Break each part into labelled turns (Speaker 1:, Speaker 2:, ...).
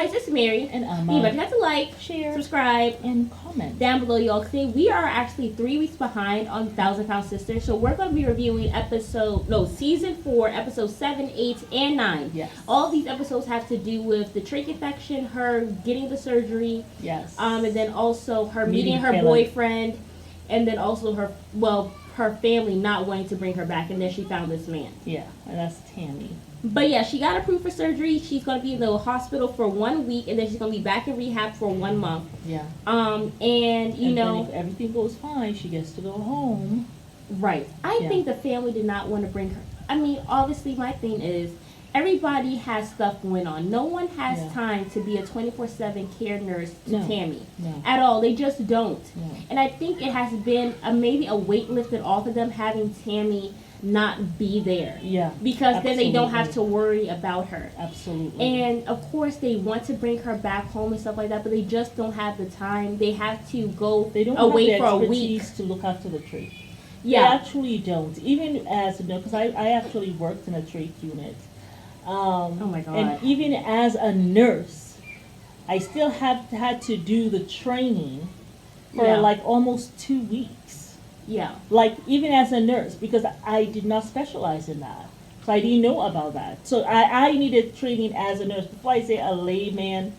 Speaker 1: guys, it's Mary.
Speaker 2: And
Speaker 1: You have to like,
Speaker 2: share,
Speaker 1: subscribe,
Speaker 2: and comment
Speaker 1: down below, y'all. Today we are actually 3 weeks behind on 1,000 Pound Sisters, so we're going to be reviewing season 4, episodes 7, 8, and 9.
Speaker 2: Yes.
Speaker 1: All these episodes have to do with the trach infection, her getting the surgery,
Speaker 2: yes,
Speaker 1: and then also her meeting her
Speaker 2: Caleb.
Speaker 1: boyfriend, and then also her family not wanting to bring her back, and then she found this man.
Speaker 2: Yeah, and that's Tammy.
Speaker 1: But yeah, she got approved for surgery. She's going to be in the hospital for 1 week, and then she's going to be back in rehab for 1 month.
Speaker 2: Yeah.
Speaker 1: And
Speaker 2: then if everything goes fine, she gets to go home.
Speaker 1: Right. I think the family did not want to bring her. I mean, obviously, my thing is, everybody has stuff going on. No one has time to be a 24/7 care nurse to Tammy.
Speaker 2: No.
Speaker 1: At all. They just don't.
Speaker 2: No.
Speaker 1: And I think it has been maybe a weight lifted off of them having Tammy not be there.
Speaker 2: Yeah.
Speaker 1: Because then they don't have to worry about her.
Speaker 2: Absolutely.
Speaker 1: And of course they want to bring her back home and stuff like that, but they just don't have the time. They have to go away for a week
Speaker 2: to look after the trach.
Speaker 1: Yeah.
Speaker 2: They actually don't. Even as because I actually worked in a trach unit.
Speaker 1: Oh my God.
Speaker 2: And even as a nurse, I still had to do the training for like almost 2 weeks.
Speaker 1: Yeah.
Speaker 2: Like, even as a nurse, because I did not specialize in that. So I didn't know about that. So I needed training as a nurse. Before I say a layman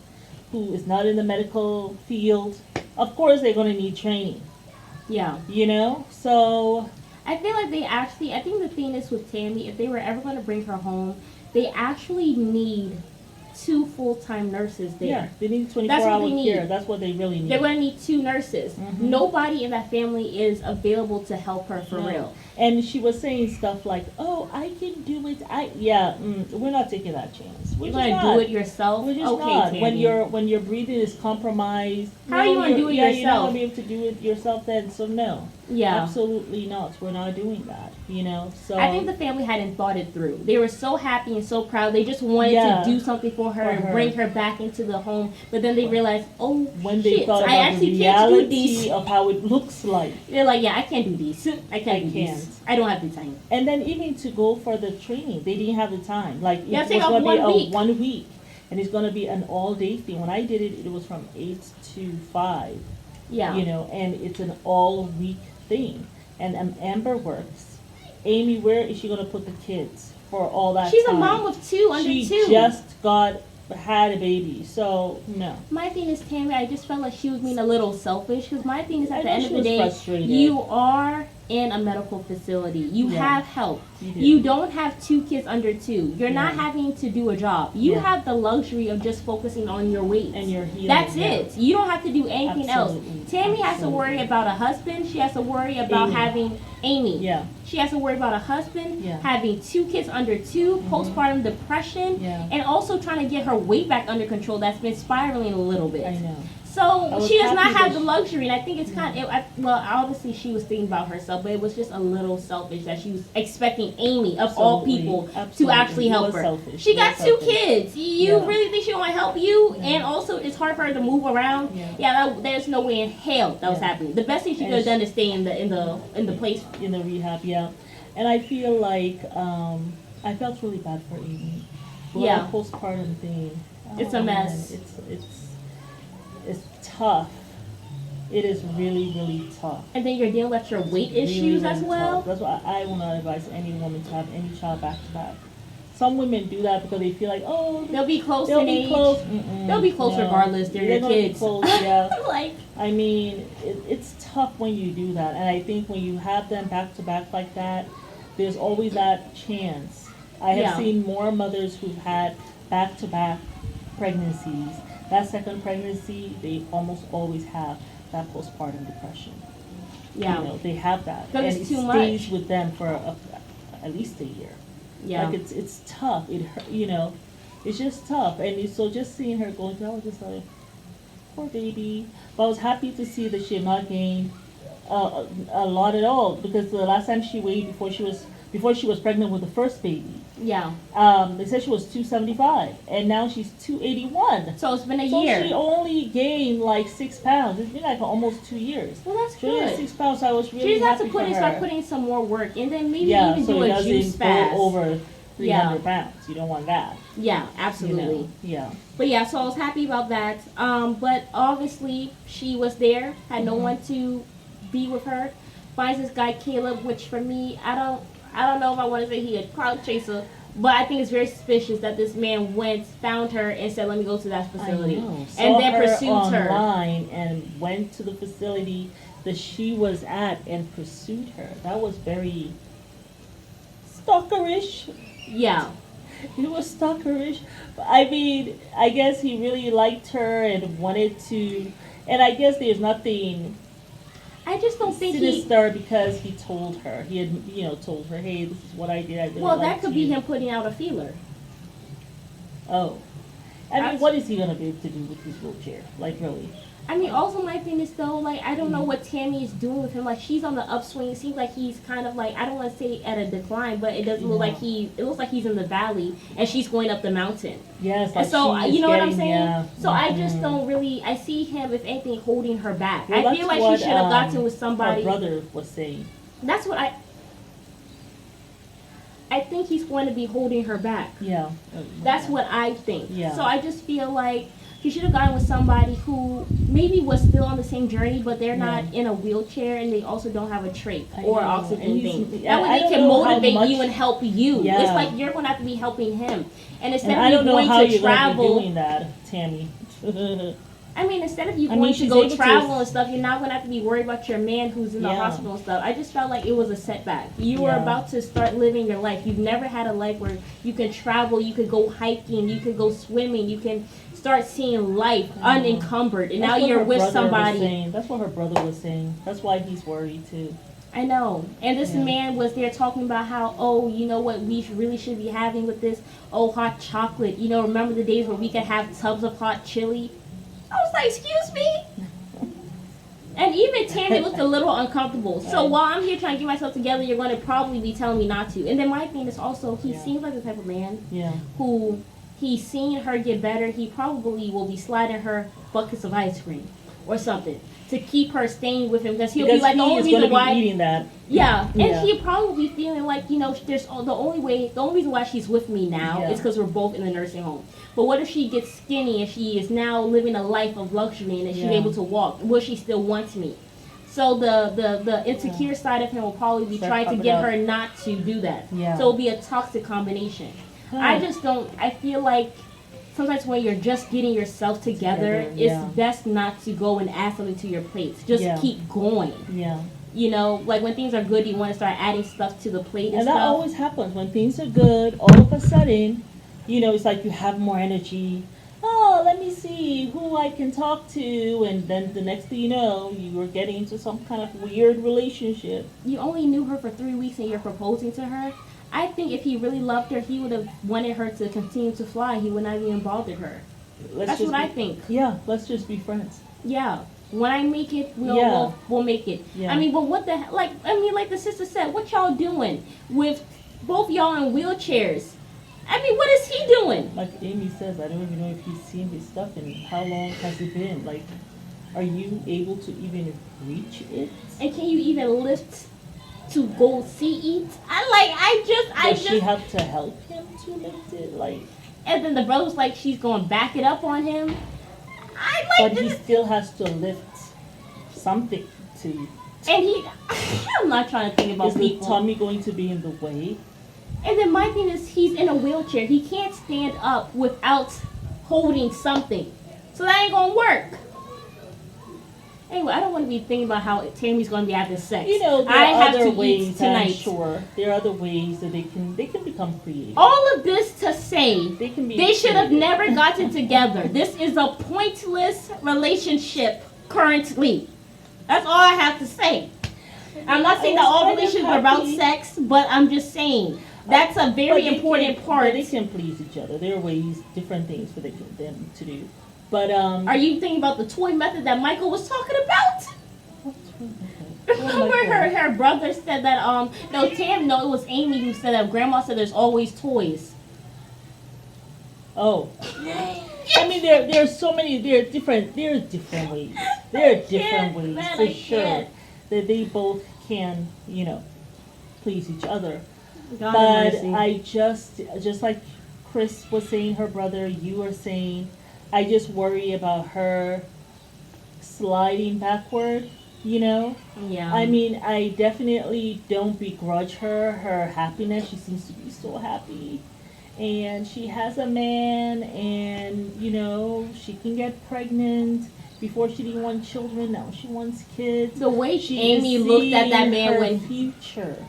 Speaker 2: who is not in the medical field, of course they're going to need training.
Speaker 1: Yeah.
Speaker 2: You know? So
Speaker 1: I feel like I think the thing is with Tammy, if they were ever going to bring her home, they actually need 2 full-time nurses there.
Speaker 2: Yeah, they need 24-hour care. That's what they really need.
Speaker 1: They're going to need 2 nurses. Mm-hmm. Nobody in that family is available to help her for real.
Speaker 2: And she was saying stuff like, "Oh, I can do it." We're not taking that chance.
Speaker 1: You're going to do it yourself?
Speaker 2: We're just not. Tammy. When your breathing is compromised,
Speaker 1: how are you going to do it yourself?
Speaker 2: You're not going to be able to do it yourself then. So no.
Speaker 1: Yeah.
Speaker 2: Absolutely not. We're not doing that. You know. So
Speaker 1: I think the family hadn't thought it through. They were so happy and so proud. They just wanted to do something for her and bring her back into the home. But then they realized,
Speaker 2: when they thought about the reality of how it looks like,
Speaker 1: they're like, "Yeah, I can't do these. I can't. I don't have the time."
Speaker 2: And then even to go for the training, they didn't have the time. Like, it was
Speaker 1: going to be
Speaker 2: 1 week, and it's going to be an all-day thing. When I did it, it was from 8 to 5.
Speaker 1: Yeah.
Speaker 2: You know, and it's an all-week thing. And Amber works. Amy, where is she going to put the kids for all that
Speaker 1: She's
Speaker 2: time?
Speaker 1: a mom of 2 under 2.
Speaker 2: She just had a baby, so no.
Speaker 1: My thing is, Tammy, I just felt like she was being a little selfish, because my thing is, at the end of the day,
Speaker 2: frustrated.
Speaker 1: You are in a medical facility. You have help. You don't have 2 kids under 2. You're not having to do a job. You have the luxury of just focusing on your weight
Speaker 2: and your healing.
Speaker 1: That's it. You don't have to do anything else. Tammy has to worry about a husband. She has to worry about having Amy.
Speaker 2: Yeah.
Speaker 1: She has to worry about a husband, having 2 kids under 2, postpartum depression, and also trying to get her weight back under control. That's been spiraling a little bit.
Speaker 2: I know.
Speaker 1: So she does not have the luxury, and I think it's kind of, obviously she was thinking about herself, but it was just a little selfish that she was expecting Amy, of all people, to actually help her.
Speaker 2: Selfish.
Speaker 1: She got 2 kids. You really think she don't want to help you? And also, it's hard for her to move around. There's no way in hell that was happening. The best thing she could have done is stay in the place.
Speaker 2: In the rehab, And I feel like, I felt really bad for Amy. The postpartum thing.
Speaker 1: It's a mess.
Speaker 2: Man, it's tough. It is really, really tough.
Speaker 1: And then you're dealing with your weight issues as well.
Speaker 2: Tough. That's why I will not advise any woman to have any child back to back. Some women do that because they feel like,
Speaker 1: they'll be close in age. They'll be close regardless. They're your kids.
Speaker 2: Close, I mean, it's tough when you do that. And I think when you have them back to back like that, there's always that chance. I have seen more mothers who've had back to back pregnancies. That second pregnancy, they almost always have that postpartum depression.
Speaker 1: Yeah.
Speaker 2: You know, they have that.
Speaker 1: And
Speaker 2: it stays with them for at least a year.
Speaker 1: Yeah.
Speaker 2: Like, it's tough. It's just tough. And so just seeing her going through, I was just like, poor baby. But I was happy to see that she had not gained a lot at all, because the last time she weighed before she was pregnant with the first baby, they said she was 275, and now she's 281.
Speaker 1: So it's been a year.
Speaker 2: So she only gained like 6 pounds. It's been like almost 2 years.
Speaker 1: Well, that's
Speaker 2: she
Speaker 1: good.
Speaker 2: 6 pounds. So I was really
Speaker 1: she just
Speaker 2: happy
Speaker 1: has to start putting some more work, and then maybe even
Speaker 2: so
Speaker 1: do
Speaker 2: it
Speaker 1: a juice
Speaker 2: doesn't
Speaker 1: fast.
Speaker 2: go over 300 pounds. You don't want that.
Speaker 1: Yeah, absolutely.
Speaker 2: Yeah.
Speaker 1: But yeah, so I was happy about that. But obviously she was there, had no one to be with her. Finds this guy Caleb, which for me, I don't know if I want to say he a cloud chaser, but I think it's very suspicious that this man went, found her, and said, "Let me go to that facility,"
Speaker 2: I know.
Speaker 1: and
Speaker 2: Saw
Speaker 1: then
Speaker 2: her
Speaker 1: pursued her.
Speaker 2: online and went to the facility that she was at and pursued her. That was very stalkerish.
Speaker 1: Yeah.
Speaker 2: It was stalkerish. I mean, I guess he really liked her and wanted to, and I guess there's nothing
Speaker 1: I just don't think he.
Speaker 2: sinister because he told her. He had, told her, "Hey, this is what I did. I really
Speaker 1: Well, that
Speaker 2: liked
Speaker 1: could be
Speaker 2: you."
Speaker 1: him putting out a feeler.
Speaker 2: Oh, I mean,
Speaker 1: That's-
Speaker 2: what is he gonna be able to do with his wheelchair? Like, really?
Speaker 1: I mean, also my thing is though, like, I don't know what Tammy is doing with him. Like, she's on the upswing. It seems like he's kind of like, I don't want to say at a decline, but it doesn't look like it looks like he's in the valley and she's going up the mountain.
Speaker 2: Yes, like
Speaker 1: And so,
Speaker 2: she is
Speaker 1: you know what I'm
Speaker 2: getting-
Speaker 1: saying?
Speaker 2: yeah.
Speaker 1: So I just don't really, I see him, if anything, holding her back.
Speaker 2: Well,
Speaker 1: I feel
Speaker 2: that's
Speaker 1: like
Speaker 2: what,
Speaker 1: she should have gotten with somebody.
Speaker 2: Her brother was saying.
Speaker 1: That's what I think he's going to be holding her back.
Speaker 2: Yeah.
Speaker 1: That's what I think.
Speaker 2: Yeah.
Speaker 1: So I just feel like he should have gotten with somebody who maybe was still on the same journey, but they're not in a wheelchair and they also don't have a trach or
Speaker 2: know.
Speaker 1: oxygen
Speaker 2: And
Speaker 1: thing.
Speaker 2: I
Speaker 1: That way they
Speaker 2: don't
Speaker 1: can
Speaker 2: know how
Speaker 1: motivate
Speaker 2: much-
Speaker 1: you and help you.
Speaker 2: Yeah.
Speaker 1: It's like you're going to have to be helping him. And instead
Speaker 2: And I
Speaker 1: of
Speaker 2: don't
Speaker 1: you
Speaker 2: know
Speaker 1: going
Speaker 2: how
Speaker 1: to
Speaker 2: you're gonna be
Speaker 1: travel,
Speaker 2: doing that, Tammy.
Speaker 1: I mean, instead of you
Speaker 2: I mean,
Speaker 1: going to
Speaker 2: she's
Speaker 1: go
Speaker 2: able to-
Speaker 1: travel and stuff, you're not going to have to be worried about your man who's in the
Speaker 2: Yeah.
Speaker 1: hospital and stuff. I just felt like it was a setback. You were
Speaker 2: Yeah.
Speaker 1: about to start living your life. You've never had a life where you can travel, you could go hiking, you could go swimming, you can start seeing life unencumbered. And
Speaker 2: That's
Speaker 1: now
Speaker 2: what
Speaker 1: you're
Speaker 2: her
Speaker 1: with
Speaker 2: brother was
Speaker 1: somebody.
Speaker 2: saying. That's what her brother was saying. That's why he's worried too.
Speaker 1: I know. And this
Speaker 2: Yeah.
Speaker 1: man was there talking about how, oh, you know what we really should be having with this? Oh, hot chocolate. You know, remember the days where we could have tubs of hot chili? I was like, excuse me? And even Tammy looked a little uncomfortable. So
Speaker 2: Right.
Speaker 1: while I'm here trying to get myself together, you're going to probably be telling me not to. And then my thing is also, he
Speaker 2: Yeah.
Speaker 1: seems like the type of man
Speaker 2: Yeah.
Speaker 1: who he's seen her get better. He probably will be sliding her buckets of ice cream or something to keep her staying with him because he'll be like, the
Speaker 2: he
Speaker 1: only
Speaker 2: is going
Speaker 1: reason
Speaker 2: to
Speaker 1: why.
Speaker 2: be eating that.
Speaker 1: Yeah, and
Speaker 2: Yeah.
Speaker 1: he'd probably be feeling like, you know, there's the only reason why she's with me now
Speaker 2: Yeah.
Speaker 1: is because we're both in the nursing home. But what if she gets skinny and she is now living a life of luxury and she's
Speaker 2: Yeah.
Speaker 1: able to walk? Will she still want me? So the insecure side of him will probably be
Speaker 2: Start
Speaker 1: trying to
Speaker 2: popping
Speaker 1: get
Speaker 2: up.
Speaker 1: her not to do that.
Speaker 2: Yeah.
Speaker 1: So it'll be a toxic combination. I just don't. I feel like sometimes when you're just getting yourself together,
Speaker 2: yeah.
Speaker 1: it's best not to go and add something to your plate. Just
Speaker 2: Yeah.
Speaker 1: keep going.
Speaker 2: Yeah.
Speaker 1: You know, like when things are good, you want to start adding stuff to the plate and,
Speaker 2: And that
Speaker 1: stuff.
Speaker 2: always happens when things are good. All of a sudden, it's like you have more energy. Oh, let me see who I can talk to, and then the next thing you know, you were getting into some kind of weird relationship.
Speaker 1: You only knew her for 3 weeks and you're proposing to her. I think if he really loved her, he would have wanted her to continue to fly. He would not have even bothered her. That's what I think.
Speaker 2: Yeah, let's just be friends.
Speaker 1: Yeah. When I make it,
Speaker 2: Yeah.
Speaker 1: we'll make it.
Speaker 2: Yeah.
Speaker 1: I mean, but what the hell? Like the sister said, what y'all doing with both y'all in wheelchairs? I mean, what is he doing?
Speaker 2: Like Amy says, I don't even know if he's seen his stuff and how long has it been. Like, are you able to even reach it?
Speaker 1: And can you even lift to go see it?
Speaker 2: Does she have to help him to lift it? Like,
Speaker 1: And then the brother was like, she's going to back it up on him.
Speaker 2: but he still has to lift something to.
Speaker 1: And I'm not trying to think about
Speaker 2: Is the
Speaker 1: people.
Speaker 2: tummy going to be in the way?
Speaker 1: And then my thing is, he's in a wheelchair. He can't stand up without holding something. So that ain't going to work. Anyway, I don't want to be thinking about how Tammy's going to be having sex.
Speaker 2: There
Speaker 1: I
Speaker 2: are
Speaker 1: have
Speaker 2: other
Speaker 1: to
Speaker 2: ways.
Speaker 1: eat tonight.
Speaker 2: I'm sure there are other ways that they can become creative.
Speaker 1: All of this to say,
Speaker 2: They can be.
Speaker 1: they should have
Speaker 2: creative.
Speaker 1: never gotten together. This is a pointless relationship currently. That's all I have to say. I'm not saying that all relationships are about sex, but I'm just saying that's a very important part.
Speaker 2: But they can please each other. There are ways, different things for them to do. But
Speaker 1: Are you thinking about the toy method that Michael was talking about? Remember her brother said that it was Amy who said that grandma said there's always toys.
Speaker 2: Oh. I mean, there are so many. There are different ways. There are different ways
Speaker 1: man,
Speaker 2: for
Speaker 1: I
Speaker 2: sure
Speaker 1: can't.
Speaker 2: that they both can, please each other.
Speaker 1: God have
Speaker 2: But
Speaker 1: mercy.
Speaker 2: I just like Chris was saying, her brother, you were saying, I just worry about her sliding backward, you know?
Speaker 1: Yeah.
Speaker 2: I mean, I definitely don't begrudge her happiness. She seems to be so happy. And she has a man, and, you know, she can get pregnant. Before she didn't want children, now she wants kids.
Speaker 1: The way
Speaker 2: She
Speaker 1: Amy
Speaker 2: is
Speaker 1: looked at that
Speaker 2: seeing
Speaker 1: man
Speaker 2: her
Speaker 1: when
Speaker 2: future.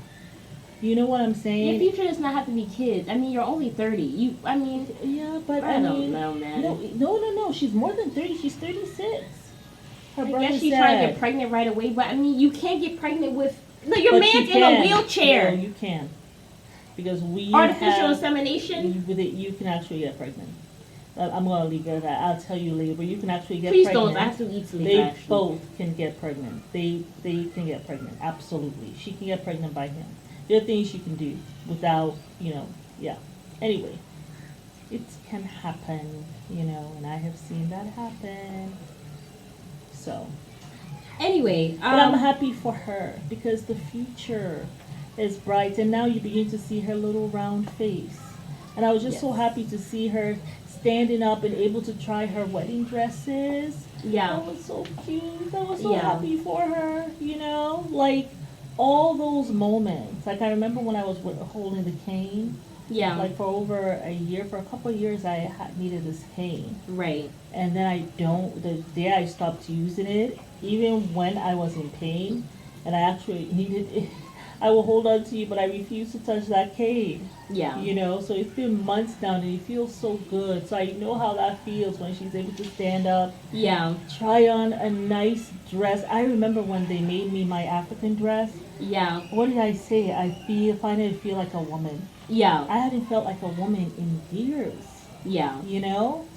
Speaker 2: You know what I'm saying?
Speaker 1: your future does not have to be kids. I mean, you're only 30. I mean,
Speaker 2: Yeah, but
Speaker 1: I
Speaker 2: I
Speaker 1: don't
Speaker 2: mean,
Speaker 1: know, man.
Speaker 2: no. She's more than 30. She's 36. Her
Speaker 1: I
Speaker 2: brother
Speaker 1: guess she's
Speaker 2: said,
Speaker 1: trying to get pregnant right away, but I mean, you can't get pregnant with. No, your
Speaker 2: but
Speaker 1: man's
Speaker 2: you
Speaker 1: in a
Speaker 2: can.
Speaker 1: wheelchair.
Speaker 2: No, you can. Because we
Speaker 1: Artificial
Speaker 2: have,
Speaker 1: insemination.
Speaker 2: with it, you can actually get pregnant. I'm gonna leave it at that. I'll tell you later, but you can actually get
Speaker 1: Please
Speaker 2: pregnant.
Speaker 1: don't. I have to eat sleep.
Speaker 2: They
Speaker 1: Actually.
Speaker 2: both can get pregnant. They can get pregnant. Absolutely, she can get pregnant by him. There are things you can do without, yeah. Anyway, it can happen, and I have seen that happen. So,
Speaker 1: Anyway,
Speaker 2: but I'm happy for her because the future is bright, and now you begin to see her little round face. And I was just so
Speaker 1: Yes.
Speaker 2: happy to see her standing up and able to try her wedding dresses.
Speaker 1: Yeah.
Speaker 2: That was so cute. I was so
Speaker 1: Yeah.
Speaker 2: happy for her, like all those moments. Like I remember when I was holding the cane,
Speaker 1: Yeah.
Speaker 2: like for over a year, for a couple of years I needed this cane.
Speaker 1: Right.
Speaker 2: And then the day I stopped using it, even when I was in pain and I actually needed it, I will hold on to you, but I refuse to touch that cane.
Speaker 1: Yeah.
Speaker 2: So it's been months now and it feels so good. So I know how that feels when she's able to stand up,
Speaker 1: Yeah.
Speaker 2: try on a nice dress. I remember when they made me my African dress.
Speaker 1: Yeah.
Speaker 2: What did I say? Finally feel like a woman.
Speaker 1: Yeah.
Speaker 2: I hadn't felt like a woman in years.
Speaker 1: Yeah.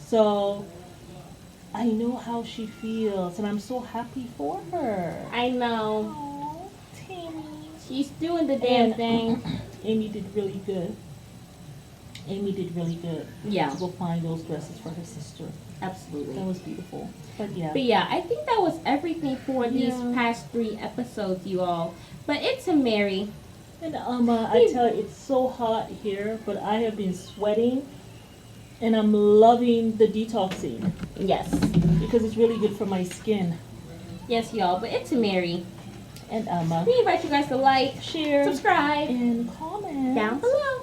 Speaker 2: So I know how she feels, and I'm so happy for her.
Speaker 1: I know.
Speaker 2: Oh, Tammy.
Speaker 1: She's doing the damn thing.
Speaker 2: Amy did really good.
Speaker 1: Yeah.
Speaker 2: To go find those dresses for her sister.
Speaker 1: Absolutely.
Speaker 2: That was beautiful. But yeah.
Speaker 1: But yeah, I think that was everything for these
Speaker 2: Yeah.
Speaker 1: past 3 episodes, you all. But it's a Mary.
Speaker 2: And I tell you, it's so hot here, but I have been sweating, and I'm loving the detoxing
Speaker 1: Yes.
Speaker 2: because it's really good for my skin.
Speaker 1: Yes, y'all. But it's a Mary.
Speaker 2: And
Speaker 1: We invite you guys to like,
Speaker 2: share,
Speaker 1: subscribe
Speaker 2: and comment
Speaker 1: down below.